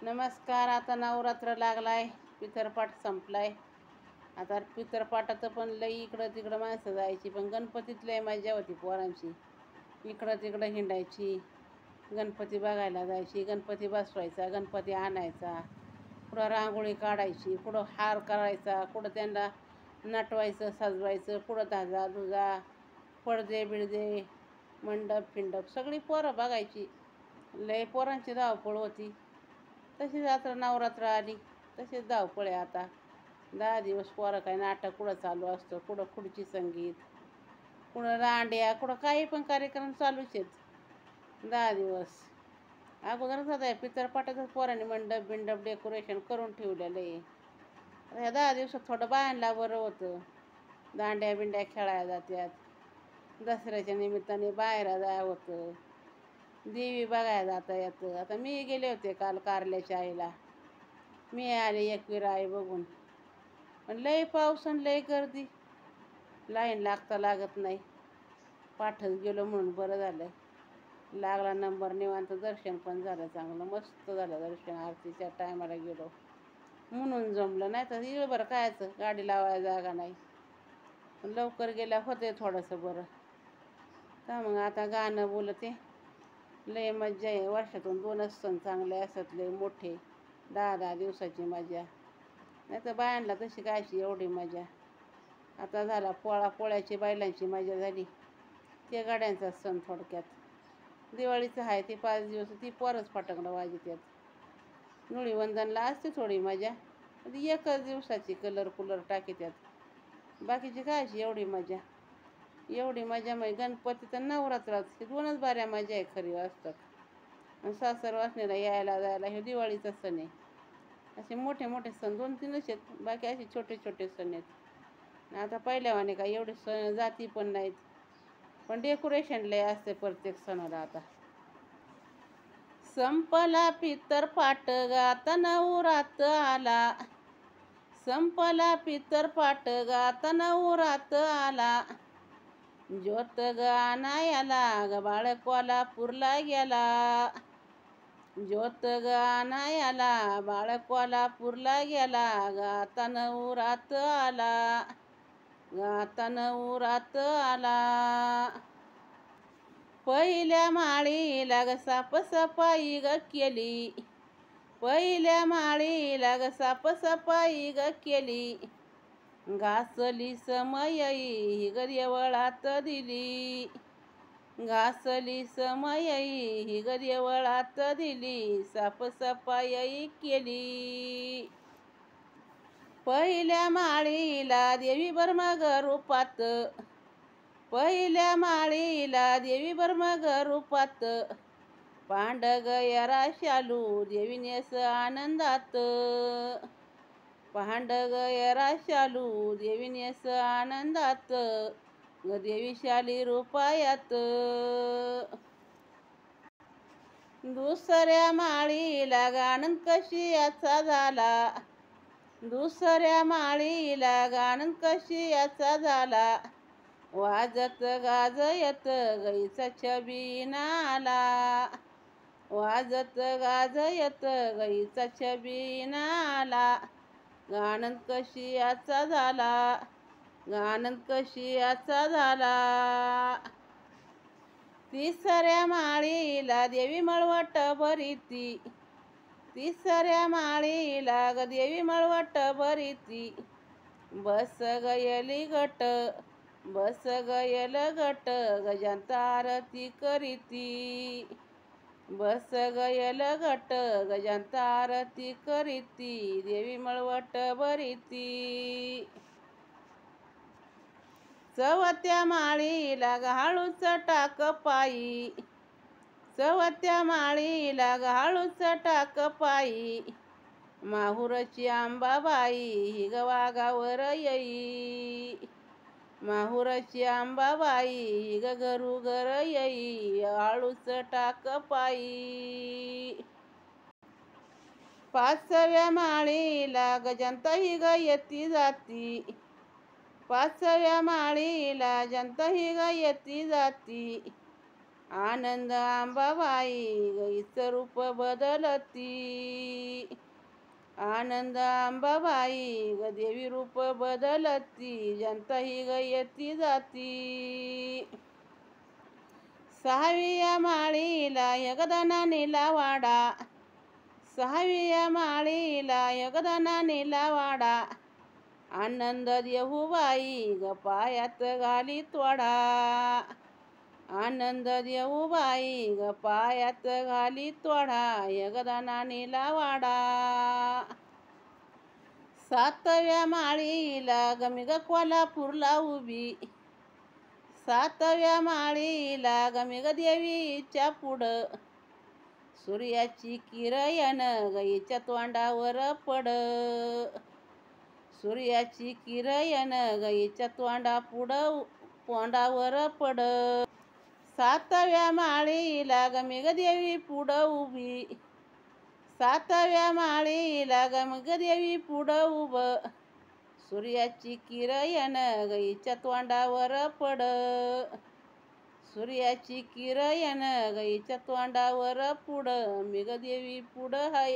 नमस्कार. आता नवरात्र लागलाय, पितरपाठ संपलाय. आता पितरपाठाचं पण लई इकडं तिकडं माणसं जायची, पण गणपतीत लय मजा होती पोरांची. इकडं तिकडं हिंडायची, गणपती बघायला जायची, गणपती बसवायचा, गणपती आणायचा, कुठं रांगोळी काढायची, कुठं हार करायचा, कुठं त्यांना नटवायचं सजवायचं, कुठं धाजा धुजा, पडदे बिडदे, मंडप फिंडप सगळी पोरं बघायची. लय पोरांची धावपळ होती. तशीच आता नवरात्र आली, तशीच धावपळ आहे आता. 10 दिवस पोरं काय नाटक कुठं चालू असतं, कुठं खुर्ची संगीत, कुठं दांड्या, कुठं काही पण कार्यक्रम चालूच आहेत 10 दिवस. अगोदरच आता पितरपाठातच पोरांनी मंडप बिंडप डेकोरेशन करून ठेवलेलं आहे. आता ह्या 10 दिवसात थोडं बायांना बरं होतं. दांड्या बिंड्या खेळायला जात्यात, दसऱ्याच्या निमित्ताने बाहेर जाय होतं, देवी बघायला जाता येतं. आता मी गेले होते काल कारल्याच्या आईला, मी आले एकवीर आई बघून. पण लय पाऊस आणि लय गर्दी, लाईन लागता लागत नाही. पाठच गेलो म्हणून बरं झालं, लागला नंबर. निवांत दर्शन पण झालं, चांगलं मस्त झालं दर्शन. आरतीच्या टायमाला गेलो म्हणून जमलं, नाही तर इळभर कायचं, गाडी लावायला जागा नाही. लवकर गेल्या होते थोडंसं बरं. का मग आता गाणं बोलते. लय मज्जा आहे. वर्षातून 2च सण चांगले असत, लय मोठे, 10-10 दिवसाची मजा. नाही तर बायांना तशी कायची एवढी मजा. आता झाला पोळ्याची बैलांची मजा झाली, ते गाड्यांचा सण थोडक्यात. दिवाळीचं आहे ते 5 दिवस, ती पोरच फटाकडं वाजतात. धुळीवंदनला असते थोडी मजा, ती 1च दिवसाची कलर कुलर टाकीत्यात. बाकीची कायची एवढी मजा. एवढी मजा मग गणपती तर नवरात्रात, हे 2च बाऱ्या मजा आहे खरी वाचतात. आणि सासर वासनेला यायला जायला हे दिवाळीचा सण आहे. असे मोठे मोठे सण 2-3च आहेत, बाकी असे छोटे छोटे सण आहेत. आता पहिल्यावाने काय एवढे सण जाती पण नाहीत, पण डेकोरेशन लय असते प्रत्येक सणाला. आता संपला पितरपाठ गाता नवरात आला, संपला पितरपाठ गाता नवरात आला, ज्योत गाणायाला ग बाळ कोल्हापूरला गेला, ज्योत गाणायाला बाळ कोल्हापूरला गेला, गाता नवरात आला, गाता नवरात आला. पहिल्या माळीला ग साफसफाई ग केली, पहिल्या माळीला ग साफसफाई ग केली, घासली समयई ग देवळात दिली, घासली समयई ही ग देवळात दिली, साफसफाई केली. पहिल्या माळीला देवी बर्मग रूपात, पहिल्या माळीला देवी बर्मग रूपात, पांडगयरा शालू देवी नेस आनंदात, पांडगयरा शालू देवी नेस आनंदात, ग देवी शाली रूपायात. दुसऱ्या माळीला गाणं कशी याचा झाला, दुसऱ्या माळीला गाणं कशी याचा झाला, वाजत गाजयत गईचा छबिनाला, वाजत गाजयत गईचा छबिनाला, गाणं कशी याचा झाला, गाणं कशी याचा झाला. तिसऱ्या माळीला देवी मळवट भरीती, तिसऱ्या माळीला ग देवी मळवट भरीती, बस गयली गट, बस गयल गट गजांता आरती करीती, बस गयल गट गजांता आरती करीती, देवी मळवट भरीती. चवथ्या माळीला ग हळूच टाक पायी, चवथ्या माळीला ग हळूच टाक पायी, माहुरची आंबाबाई ही ग वाघावर येई, माहुरची आंबाबाई ही ग घरोघर येई, हळूच टाक पायी. 5व्या माळीला गजांता ही ग येती जाती, 5व्या माळीला जनता ही ग येती जाती, आनंद अंबाबाई गईचं रूप बदलती. आनंद अंबाबाई ग देवी रूप बदलती. जनता ही ग येती जाती. सहाव्या माळीला यगदाना नेला वाडा. सहाव्या माळीला यगदाना नेला वाडा. आनंद देऊबाई ग पायात घाली तोडा. आनंद देऊबाई ग पायात घाली तोडा. यगदाना नेला वाडा. सातव्या माळीला गमी ग कोल्हापूरला उभी. सातव्या माळीला गमी ग देवीच्या पुढं. सूर्याची किरण गाईच्या तोंडावर पड. सूर्याची किरण गाईच्या तोंडावर पड. सातव्या माळीला गमी ग देवी पुढं उभी. सातव्या माळीला गमी ग देवी पुढं उभं. सूर्याची किरण गाईच्या तोंडावर पड. सूर्याची किरण गाईच्या तोंडावर पुढं. मी ग देवी पुढं हाय.